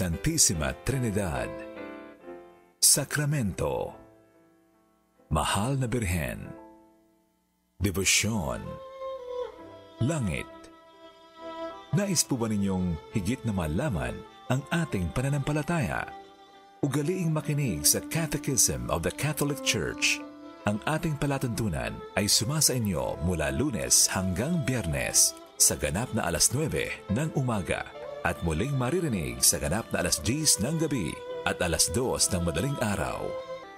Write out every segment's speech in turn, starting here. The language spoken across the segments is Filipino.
Santissima Trinidad, Sacramento, Mahal na Birhen, Debosyon, Langit. Nais po ba ninyong higit na malaman ang ating pananampalataya? Ugaliing makinig sa Catechism of the Catholic Church. Ang ating palatuntunan ay sumasa inyo mula Lunes hanggang Biyernes sa ganap na alas 9 ng umaga at muling maririnig sa ganap na alas 10 ng gabi at alas 2 ng madaling araw.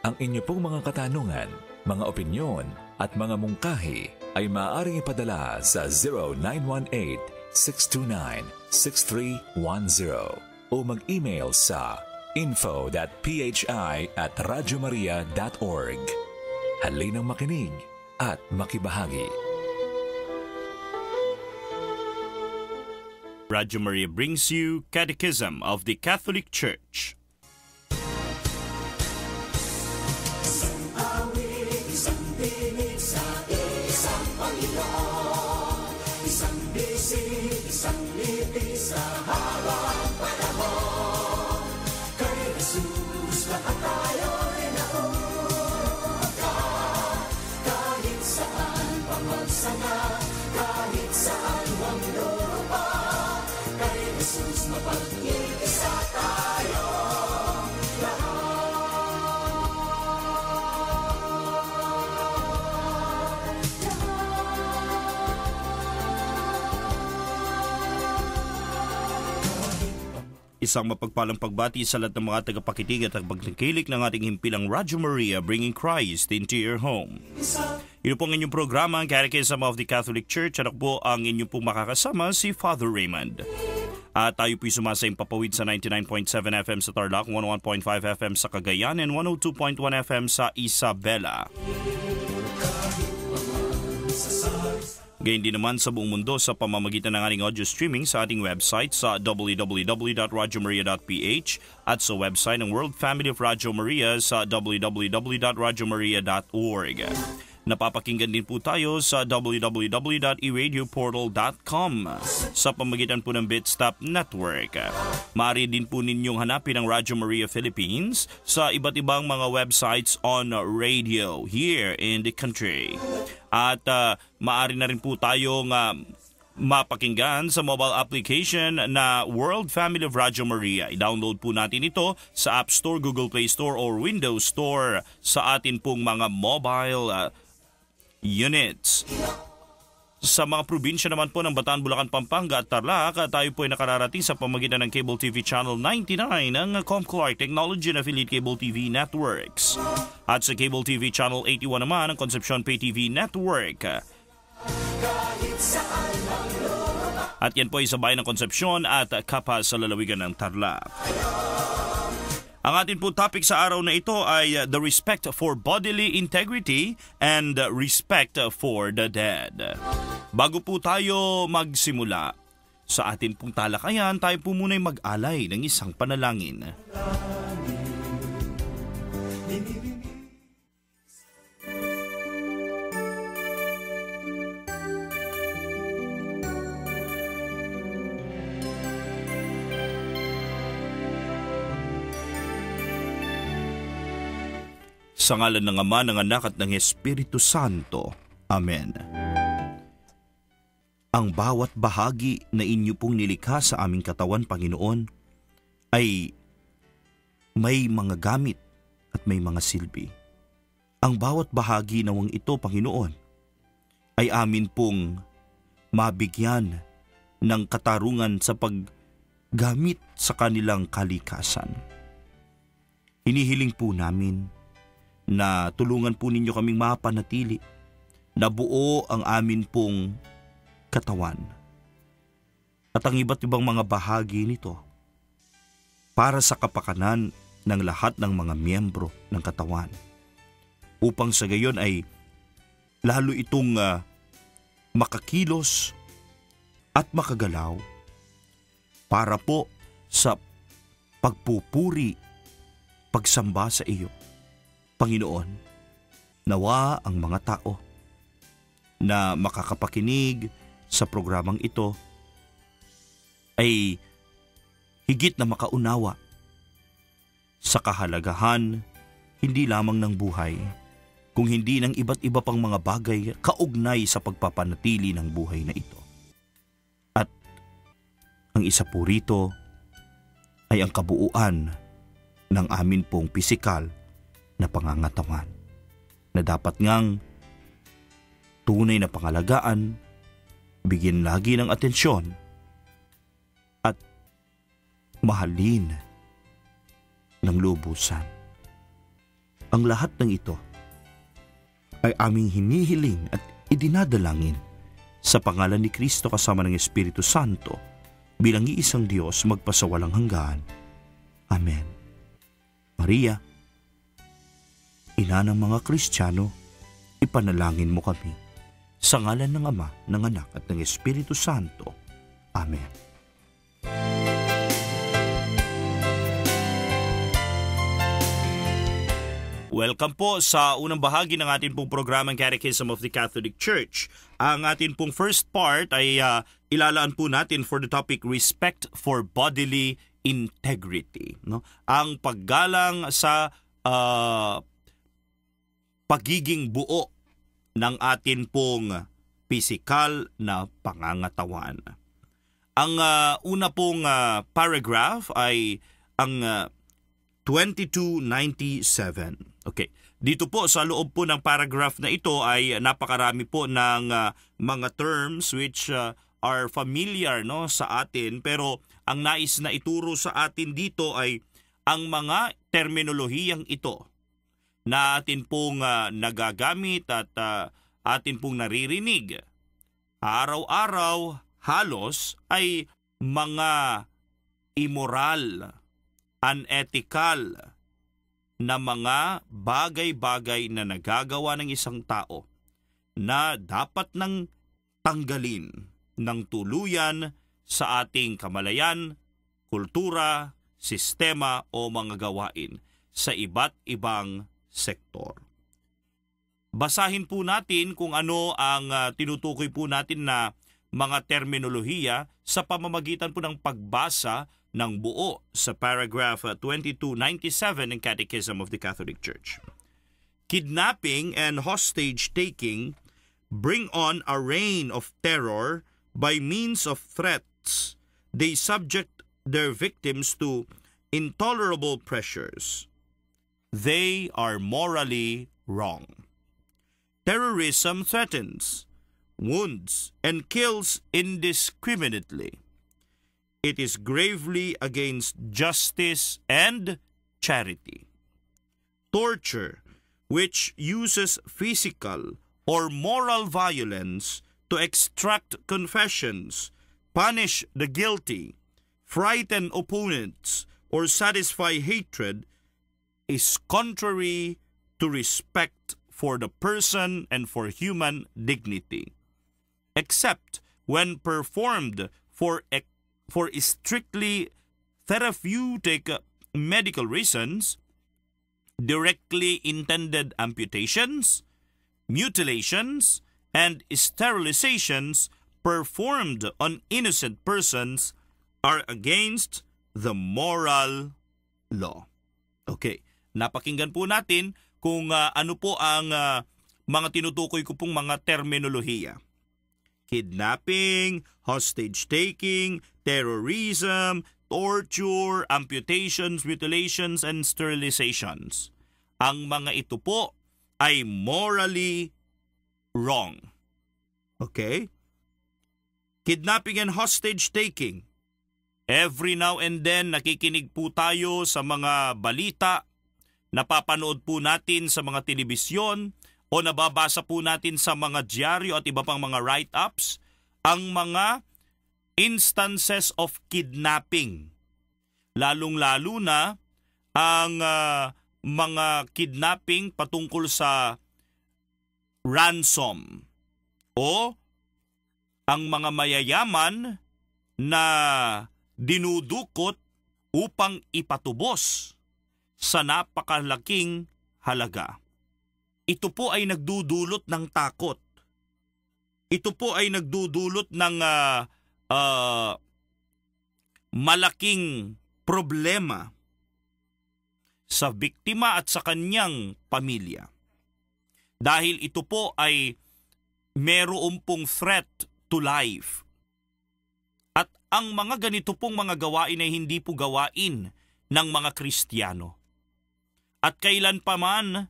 Ang inyo pong mga katanungan, mga opinyon at mga mungkahi ay maaaring ipadala sa 0918-629-6310 o mag-email sa info.phi@radyomaria.org. Halinang makinig at makibahagi. Radio Maria brings you Catechism of the Catholic Church. Isang mapagpalang pagbati sa lahat ng mga tagapakinig at tagapagtangkilik ng ating himpilang Radio Maria, bringing Christ into your home. Ito po ang inyong programa, ang Catechism of the Catholic Church, at ako po ang inyong pong makakasama, si Father Raymond. At tayo po'y sumasayang papawid sa 99.7 FM sa Tarlac, 101.5 FM sa Cagayan, and 102.1 FM sa Isabela. Gayon din naman sa buong mundo sa pamamagitan ng ating audio streaming sa ating website sa www.radyomaria.ph at sa website ng World Family of Radio Maria sa www.radyomaria.org. Napapakinggan din po tayo sa www.eradioportal.com sa pamamagitan po ng Bitstop Network. Maaari din po ninyong hanapin ang Radio Maria Philippines sa iba't ibang mga websites on radio here in the country. At maaari na rin po tayong mapakinggan sa mobile application na World Family of Radio Maria. I-download po natin ito sa App Store, Google Play Store, or Windows Store sa atin pong mga mobile units. Sa mga probinsya naman po ng Bataan, Bulacan, Pampanga at Tarlac, tayo po ay nakararating sa pamamagitan ng Cable TV Channel 99 ng Comclark Technology and Affiliate Cable TV Networks. At sa Cable TV Channel 81 naman ang Concepcion Pay TV Network. At yan po ay sa bayan ng Concepcion at Kapa sa lalawigan ng Tarlac. Ang ating po topic sa araw na ito ay the respect for bodily integrity and respect for the dead. Bago po tayo magsimula sa ating pong talakayan, tayo po muna'y mag-alay ng isang panalangin. Sa ngalan ng Ama, ng Anak at ng Espiritu Santo. Amen. Ang bawat bahagi na inyo pong nilikha sa aming katawan, Panginoon, ay may mga gamit at may mga silbi. Ang bawat bahagi nawang ito, Panginoon, ay amin pong mabigyan ng katarungan sa paggamit sa kanilang kalikasan. Hinihiling po namin na tulungan po ninyo kaming mapanatili na buo ang amin pong katawan at ang iba't ibang mga bahagi nito para sa kapakanan ng lahat ng mga miyembro ng katawan, upang sa gayon ay lalo itong makakilos at makagalaw para po sa pagpupuri, pagsamba sa iyo. Panginoon, nawa ang mga tao na makakapakinig sa programang ito ay higit na makaunawa sa kahalagahan hindi lamang ng buhay, kung hindi ng iba't iba pang mga bagay kaugnay sa pagpapanatili ng buhay na ito. At ang isa po rito ay ang kabuuan ng amin pong pisikal na pangangatawan na dapat ngang tunay na pangalagaan, bigyan lagi ng atensyon at mahalin ng lubusan. Ang lahat ng ito ay aming hinihiling at idinadalangin sa pangalan ni Kristo kasama ng Espiritu Santo bilang iisang Diyos magpasawalang hanggan. Amen. Maria, ina ng mga Kristiyano, ipanalangin mo kami sa ngalan ng Ama, ng Anak at ng Espiritu Santo. Amen. Welcome po sa unang bahagi ng ating pong programang Catechism of the Catholic Church. Ang ating pong first part ay ilalaan po natin for the topic Respect for Bodily Integrity. No? Ang paggalang sa pagiging buo ng atin pong pisikal na pangangatawan. Ang una pong paragraph ay ang 2297. Okay. Dito po sa loob po ng paragraph na ito ay napakarami po ng mga terms which are familiar no sa atin, pero ang nais na ituro sa atin dito ay ang mga terminolohiyang ito na atin pong nagagamit at atin pong naririnig araw-araw halos ay mga immoral, unethical na mga bagay-bagay na nagagawa ng isang tao na dapat nang tanggalin ng tuluyan sa ating kamalayan, kultura, sistema o mga gawain sa iba't ibang sektor. Basahin po natin kung ano ang tinutukoy po natin na mga terminolohiya sa pamamagitan po ng pagbasa ng buo sa paragraph 2297 ng Catechism of the Catholic Church. Kidnapping and hostage-taking bring on a reign of terror by means of threats. They subject their victims to intolerable pressures. They are morally wrong. Terrorism threatens, wounds, and kills indiscriminately. It is gravely against justice and charity. Torture, which uses physical or moral violence to extract confessions, punish the guilty, frighten opponents, or satisfy hatred, is contrary to respect for the person and for human dignity, except when performed for strictly therapeutic medical reasons, directly intended amputations, mutilations, and sterilizations performed on innocent persons are against the moral law. Okay, napakinggan po natin kung ano po ang mga tinutukoy ko pong mga terminolohiya. Kidnapping, hostage-taking, terrorism, torture, amputations, mutilations, and sterilizations. Ang mga ito po ay morally wrong. Okay? Kidnapping and hostage-taking. Every now and then nakikinig po tayo sa mga balita, napapanood po natin sa mga telebisyon, o nababasa po natin sa mga dyaryo at iba pang mga write-ups, ang mga instances of kidnapping. Lalong-lalo na ang mga kidnapping patungkol sa ransom o ang mga mayayaman na dinudukot upang ipatubos sa napakalaking halaga. Ito po ay nagdudulot ng takot. Ito po ay nagdudulot ng malaking problema sa biktima at sa kanyang pamilya. Dahil ito po ay meron pong threat to life. At ang mga ganito pong mga gawain ay hindi po gawain ng mga Kristiyano. At kailan pa man,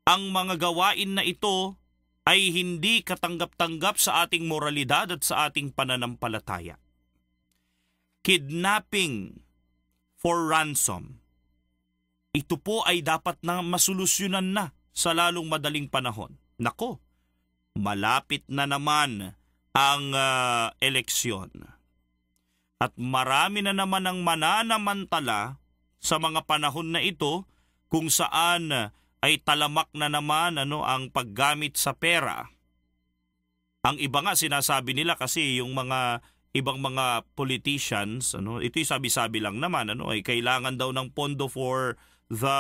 ang mga gawain na ito ay hindi katanggap-tanggap sa ating moralidad at sa ating pananampalataya. Kidnapping for ransom. Ito po ay dapat na masolusyonan na sa lalong madaling panahon. Nako, malapit na naman ang eleksyon. At marami na naman ang mananamantala sa mga panahon na ito kung saan ay talamak na naman ang paggamit sa pera. Ang iba nga sinasabi nila kasi yung mga ibang mga politicians, ito'y sabi-sabi lang naman, ay kailangan daw ng pondo for the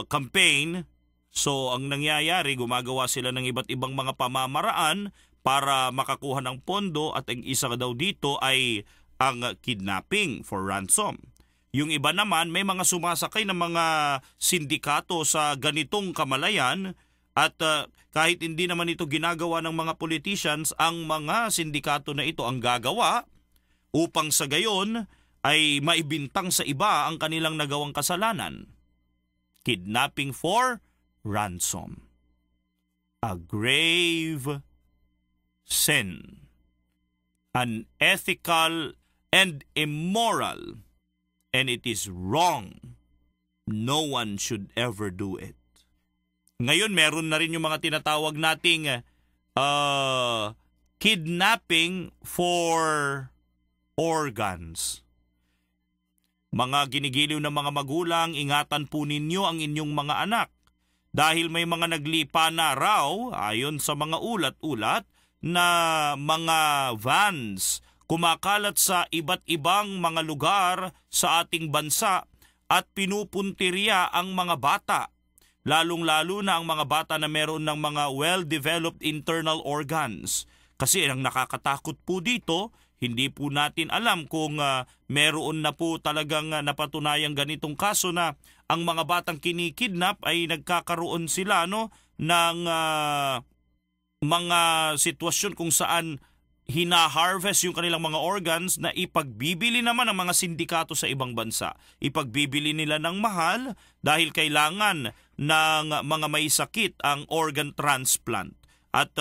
campaign. So ang nangyayari, gumagawa sila ng iba't ibang mga pamamaraan para makakuha ng pondo at ang isa daw dito ay ang kidnapping for ransom. Yung iba naman, may mga sumasakay ng mga sindikato sa ganitong kamalayan at kahit hindi naman ito ginagawa ng mga politicians, ang mga sindikato na ito ang gagawa upang sa gayon ay maibintang sa iba ang kanilang nagawang kasalanan. Kidnapping for ransom. A grave sin. Unethical and immoral. And it is wrong. No one should ever do it. Ngayon, meron na rin yung mga tinatawag nating kidnapping for organs. Mga ginigiliw ng mga magulang, ingatan po ninyo ang inyong mga anak. Dahil may mga naglipa na raw, ayon sa mga ulat-ulat, na mga vans kumakalat sa iba't ibang mga lugar sa ating bansa at pinupuntirya ang mga bata, lalong-lalo na ang mga bata na meron ng mga well-developed internal organs. Kasi ang nakakatakot po dito, hindi po natin alam kung meron na po talagang napatunayang ganitong kaso na ang mga batang kinikidnap ay nagkakaroon sila ng mga sitwasyon kung saan hina-harvest yung kanilang mga organs na ipagbibili naman ng mga sindikato sa ibang bansa. Ipagbibili nila ng mahal dahil kailangan ng mga may sakit ang organ transplant. At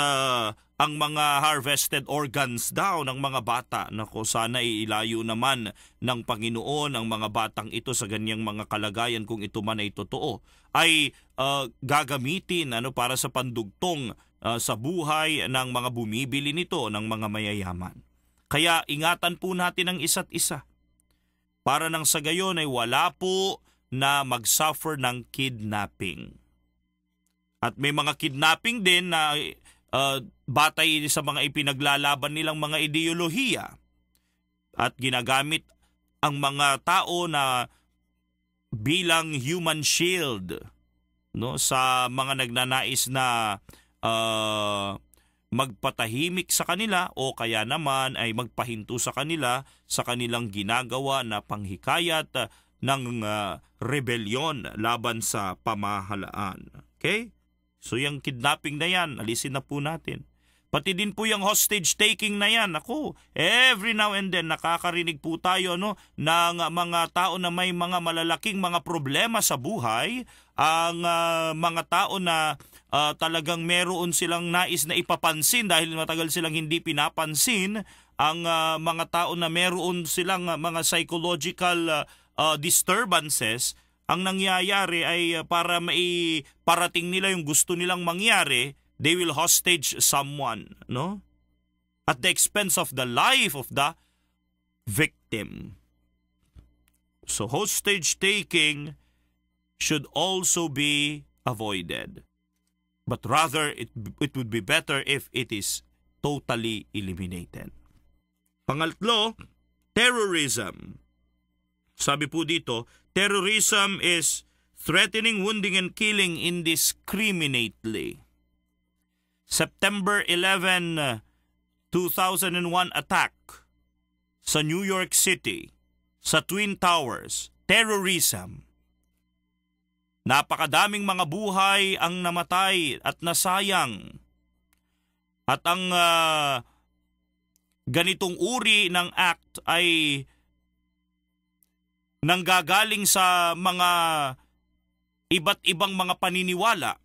ang mga harvested organs daw ng mga bata, nako, sana iilayo naman ng Panginoon ang mga batang ito sa ganyang mga kalagayan kung ito man ay totoo, ay gagamitin para sa pandugtong sa buhay ng mga bumibili nito ng mga mayayaman. Kaya ingatan po natin ang isa't isa para nang sa gayon ay wala po na mag-suffer ng kidnapping. At may mga kidnapping din na batay sa mga ipinaglalaban nilang mga ideolohiya at ginagamit ang mga tao na bilang human shield sa mga nagnanais na magpatahimik sa kanila o kaya naman ay magpahinto sa kanila sa kanilang ginagawa na panghikayat ng rebelyon laban sa pamahalaan. Okay? So yung kidnapping na yan, alisin na po natin. Pati din po yung hostage taking na yan. Ako, every now and then nakakarinig po tayo ng mga tao na may mga malalaking mga problema sa buhay. Ang mga tao na talagang meron silang nais na ipapansin dahil matagal silang hindi pinapansin. Ang mga tao na meron silang mga psychological disturbances. Ang nangyayari ay para maiparating nila yung gusto nilang mangyari, they will hostage someone, at the expense of the life of the victim. So hostage taking should also be avoided. But rather, it would be better if it is totally eliminated. Pangatlo, terrorism. Sabi po dito, terrorism is threatening, wounding, and killing indiscriminately. September 11, 2001 attack sa New York City, sa Twin Towers, terrorism. Napakadaming mga buhay ang namatay at nasayang. At ang ganitong uri ng act ay nanggagaling sa mga iba't ibang mga paniniwala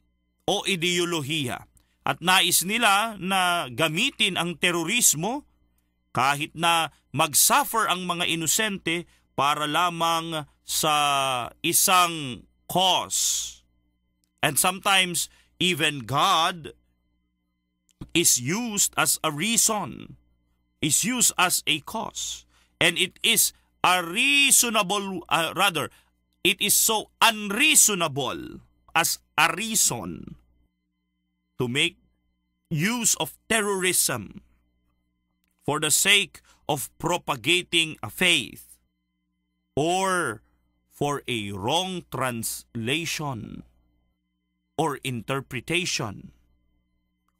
o ideolohiya. At nais nila na gamitin ang terorismo kahit na mag-suffer ang mga inosente para lamang sa isang cause. And sometimes even God is used as a reason, is used as a cause. And it is a reasonable, it is so unreasonable as a reason to make use of terrorism for the sake of propagating a faith or for a wrong translation or interpretation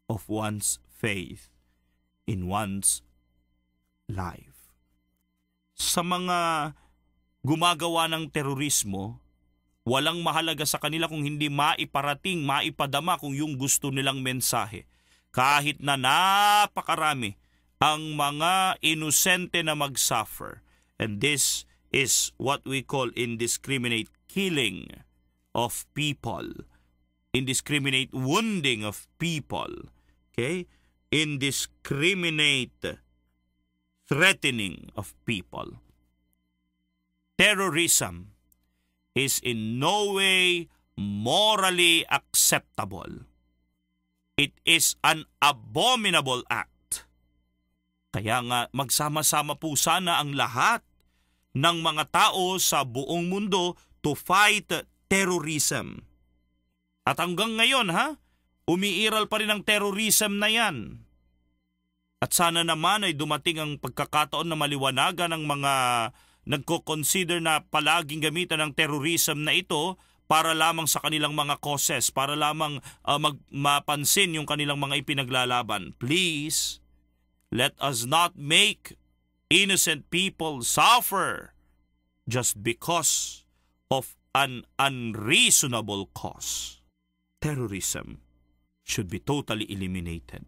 of one's faith in one's life. Sa mga gumagawa ng terorismo, walang mahalaga sa kanila kung hindi maiparating, maipadama kung yung gusto nilang mensahe. Kahit na napakarami ang mga inosente na mag-suffer. And this is what we call indiscriminate killing of people. Indiscriminate wounding of people. Okay? Indiscriminate threatening of people. Terrorism is in no way morally acceptable. It is an abominable act. Kaya nga magsama-sama po sana ang lahat ng mga tao sa buong mundo to fight terrorism. At hanggang ngayon umiiral pa rin ang terrorism na yan. At sana naman ay dumating ang pagkakataon na maliwanagan ng mga nagko-consider na palaging gamitan ng terrorism na ito para lamang sa kanilang mga causes, para lamang mapansin yung kanilang mga ipinaglalaban. Please, let us not make innocent people suffer just because of an unreasonable cause. Terrorism should be totally eliminated.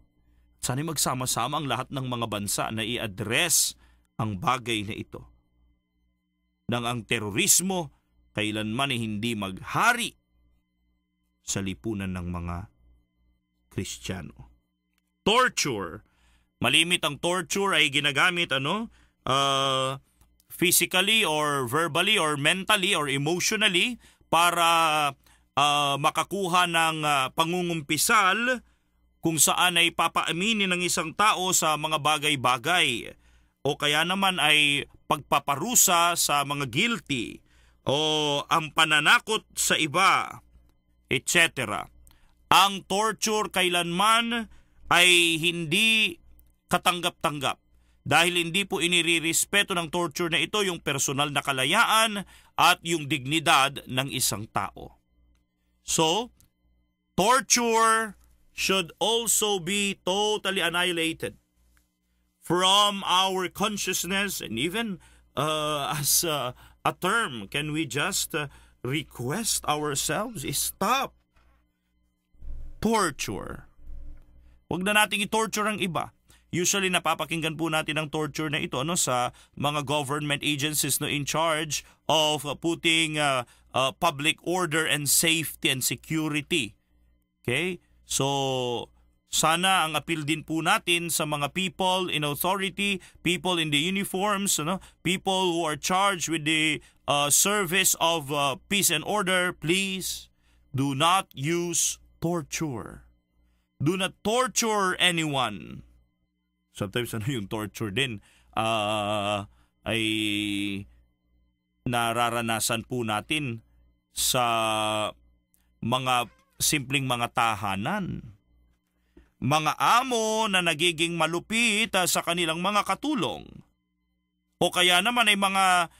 Sana'y magsama-sama ang lahat ng mga bansa na i-address ang bagay na ito. Nang ang terorismo kailanman ay hindi maghari sa lipunan ng mga Kristiyano. Torture. Malimit ang torture ay ginagamit physically or verbally or mentally or emotionally para makakuha ng pangungumpisal kung saan ay papaaminin ng isang tao sa mga bagay-bagay o kaya naman ay pagpaparusa sa mga guilty o ang pananakot sa iba, etc. Ang torture kailanman ay hindi katanggap-tanggap dahil hindi po inirirespeto ng torture na ito yung personal na kalayaan at yung dignidad ng isang tao. So, torture should also be totally annihilated from our consciousness, and even as a term, can we just request ourselves, stop torture. Huwag na nating i-torture ang iba. Usually napapakinggan po natin ang torture na ito sa mga government agencies in charge of putting public order and safety and security. Okay? So, sana ang appeal din po natin sa mga people in authority, people in the uniforms, people who are charged with the service of peace and order, please do not use torture. Do not torture anyone. Sometimes yung torture din ay nararanasan po natin sa mga simpleng mga tahanan. Mga amo na nagiging malupit sa kanilang mga katulong. O kaya naman ay mga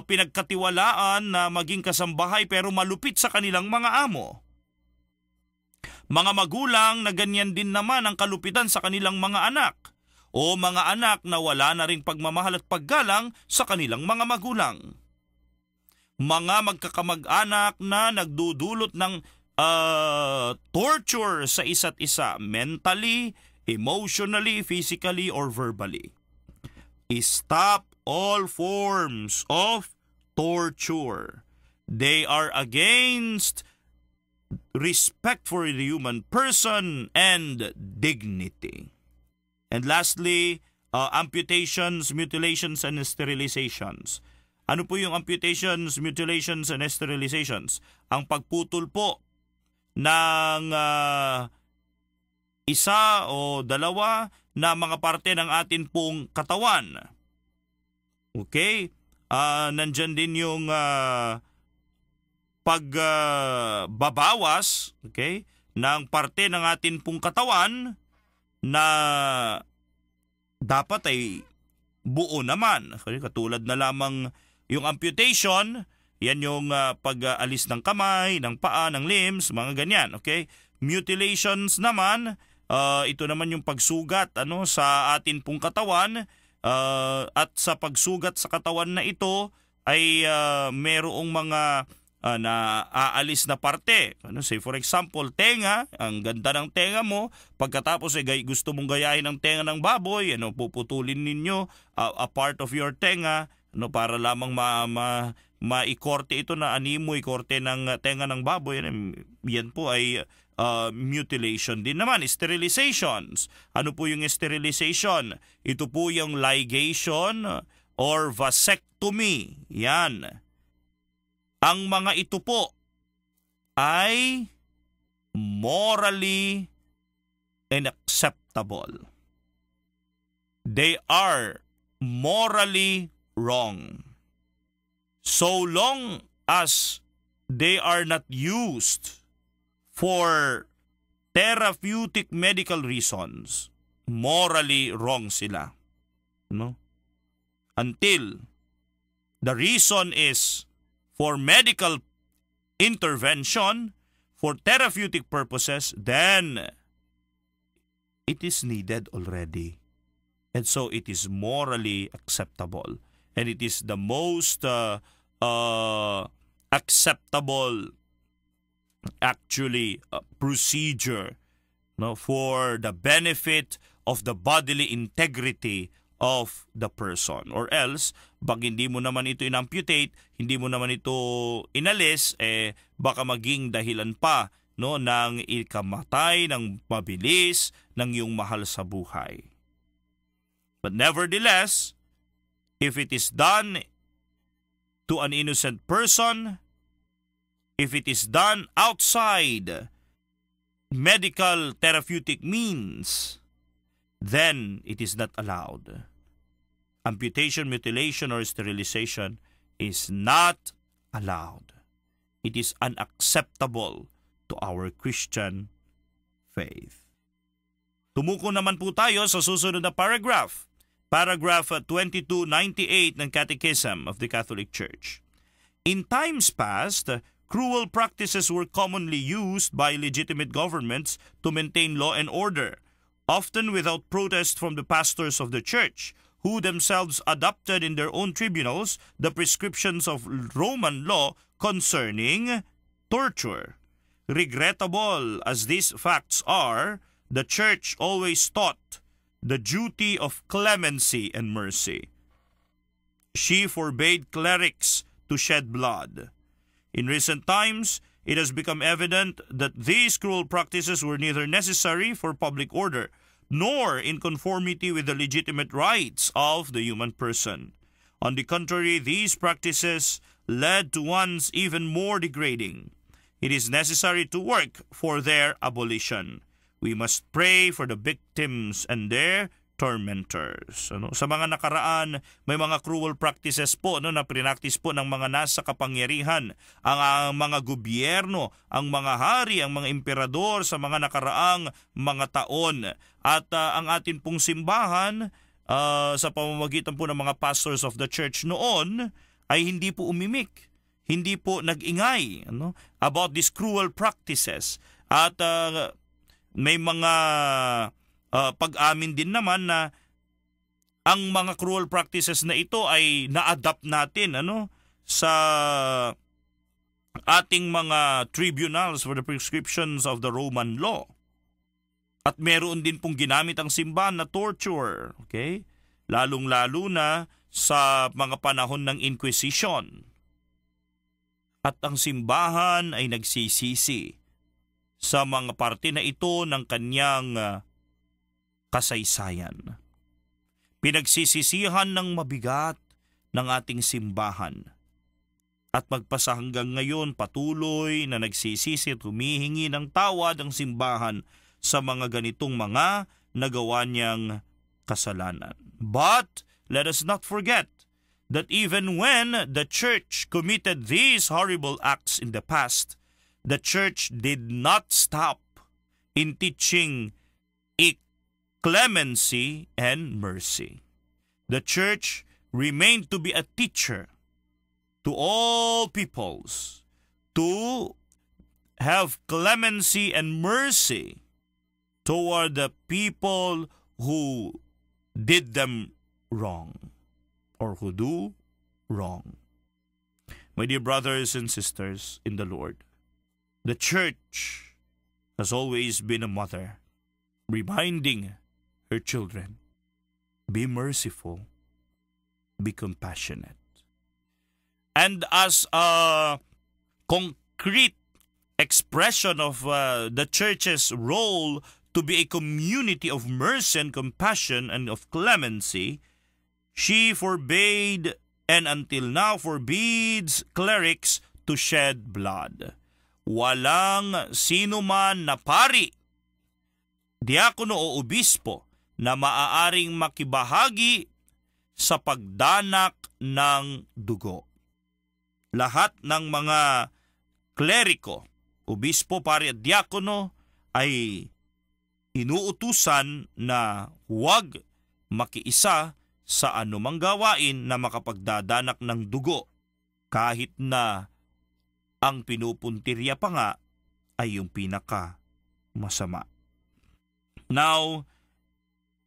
pinagkatiwalaan na maging kasambahay pero malupit sa kanilang mga amo. Mga magulang na ganyan din naman ang kalupitan sa kanilang mga anak. o mga anak na wala na ring pagmamahal at paggalang sa kanilang mga magulang. Mga magkakamag-anak na nagdudulot ng torture sa isa't isa, mentally, emotionally, physically, or verbally. Stop all forms of torture. They are against respect for the human person and dignity. And lastly, amputations, mutilations, and sterilizations. Ano po yung amputations, mutilations, and sterilizations? Ang pagputol po ng isa o dalawa na mga parte ng atin pong katawan. Okay? Nandyan din yung pagbabawas, okay, ng parte ng atin pong katawan na dapat ay buo naman. Katulad na lamang yung amputation, yan yung pag-alis ng kamay, ng paa, ng limbs, mga ganyan. Okay? Mutilations naman, ito naman yung pagsugat sa atin pong katawan, at sa pagsugat sa katawan na ito ay merong mga na aalis na parte. Say for example, tenga, ang ganda ng tenga mo, pagkatapos gusto mong gayahin ang tenga ng baboy, puputulin ninyo a part of your tenga, para lamang maikorte ito na animo, ikorte ng tenga ng baboy. Yan po ay mutilation din naman. Sterilizations. Ano po yung sterilization? Ito po yung ligation or vasectomy. Yan. Ang mga ito po ay morally unacceptable. They are morally wrong. So long as they are not used for therapeutic medical reasons, morally wrong sila. Until the reason is for medical intervention, for therapeutic purposes, then it is needed already. And so it is morally acceptable. And it is the most acceptable procedure for the benefit of the bodily integrity of the person. Or else, pag hindi mo naman ito inamputate, hindi mo naman ito inalis, baka maging dahilan pa ng ikamatay ng mabilis ng iyong mahal sa buhay. But nevertheless, if it is done to an innocent person, if it is done outside medical therapeutic means, then it is not allowed. Amputation, mutilation, or sterilization is not allowed. It is unacceptable to our Christian faith. Tumuko naman po tayo sa susunod na paragraph. Paragraph 2298 ng Catechism of the Catholic Church. In times past, cruel practices were commonly used by legitimate governments to maintain law and order, often without protest from the pastors of the church, who themselves adopted in their own tribunals the prescriptions of Roman law concerning torture. Regrettable as these facts are, the church always taught the duty of clemency and mercy. She forbade clerics to shed blood. In recent times, it has become evident that these cruel practices were neither necessary for public order nor in conformity with the legitimate rights of the human person. On the contrary, these practices led to ones even more degrading. It is necessary to work for their abolition. We must pray for the victims and their tormentors. Sa mga nakaraan, may mga cruel practices po na prinaktis po ng mga nasa kapangyarihan, ang mga gobyerno, ang mga hari, ang mga emperador sa mga nakaraang mga taon. At ang atin pong simbahan sa pamamagitan po ng mga pastors of the church noon ay hindi po umimik, hindi po nag-ingay about these cruel practices. At may mga pag-amin din naman na ang mga cruel practices na ito ay na-adapt natin sa ating mga tribunals for the prescriptions of the Roman law. At meron din pong ginamit ang simbahan na torture, okay? Lalong-lalo na sa mga panahon ng Inquisition. At ang simbahan ay nagsisisi sa mga parte na ito ng kanyang kasaysayan. Pinagsisisihan ng mabigat ng ating simbahan. At magpasa hanggang ngayon patuloy na nagsisisi at humihingi ng tawad ang simbahan sa mga ganitong mga nagawa niyang kasalanan. But let us not forget that even when the church committed these horrible acts in the past, the church did not stop in teaching clemency and mercy. The church remained to be a teacher to all peoples, to have clemency and mercy toward the people who did them wrong or who do wrong. My dear brothers and sisters in the Lord, the church has always been a mother, reminding her children, be merciful, be compassionate. And as a concrete expression of the church's role to be a community of mercy and compassion and of clemency, she forbade and until now forbids clerics to shed blood. Walang sino man na pari, diakono o obispo na maaaring makibahagi sa pagdanak ng dugo. Lahat ng mga kleriko, obispo, pari at diakono ay inuutusan na huwag makiisa sa anumang gawain na makapagdadanak ng dugo, kahit na ang pinupuntirya pa nga ay yung pinaka masama. Now,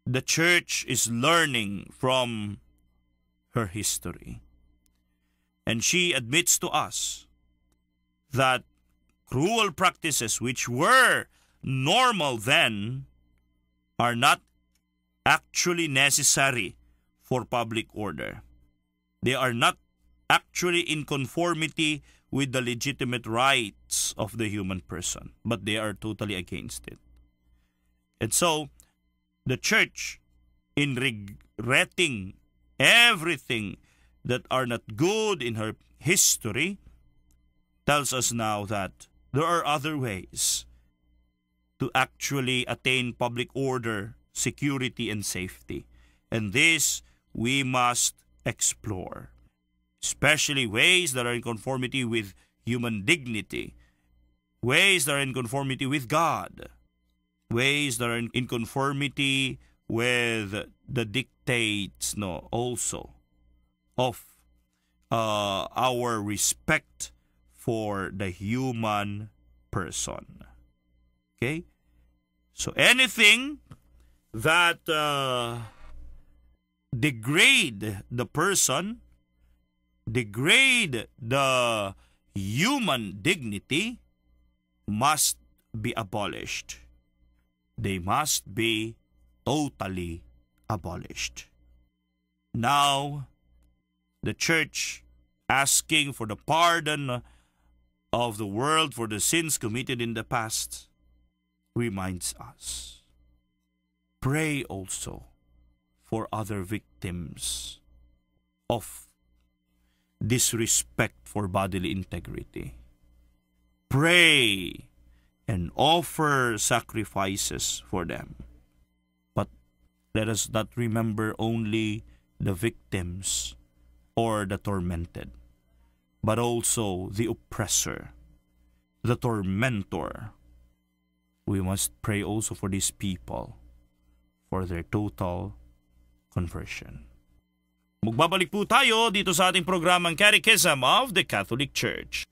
the church is learning from her history. And she admits to us that cruel practices which were normal then are not actually necessary for public order. They are not actually in conformity with the legitimate rights of the human person, but they are totally against it. And so, the church, in regretting everything that are not good in her history, tells us now that there are other ways to actually attain public order, security, and safety. And this we must explore, especially ways that are in conformity with human dignity, ways that are in conformity with God, ways that are in conformity with the dictates also of our respect for the human person. Okay? So anything that degrade the person, degrade the human dignity must be abolished. They must be totally abolished. Now, the church, asking for the pardon of the world for the sins committed in the past, reminds us. Pray also for other victims of disrespect for bodily integrity. Pray and offer sacrifices for them. But let us not remember only the victims or the tormented, but also the oppressor, the tormentor. We must pray also for these people, for their total conversion. Magbabalik po tayo dito sa ating programang Catechism of the Catholic Church.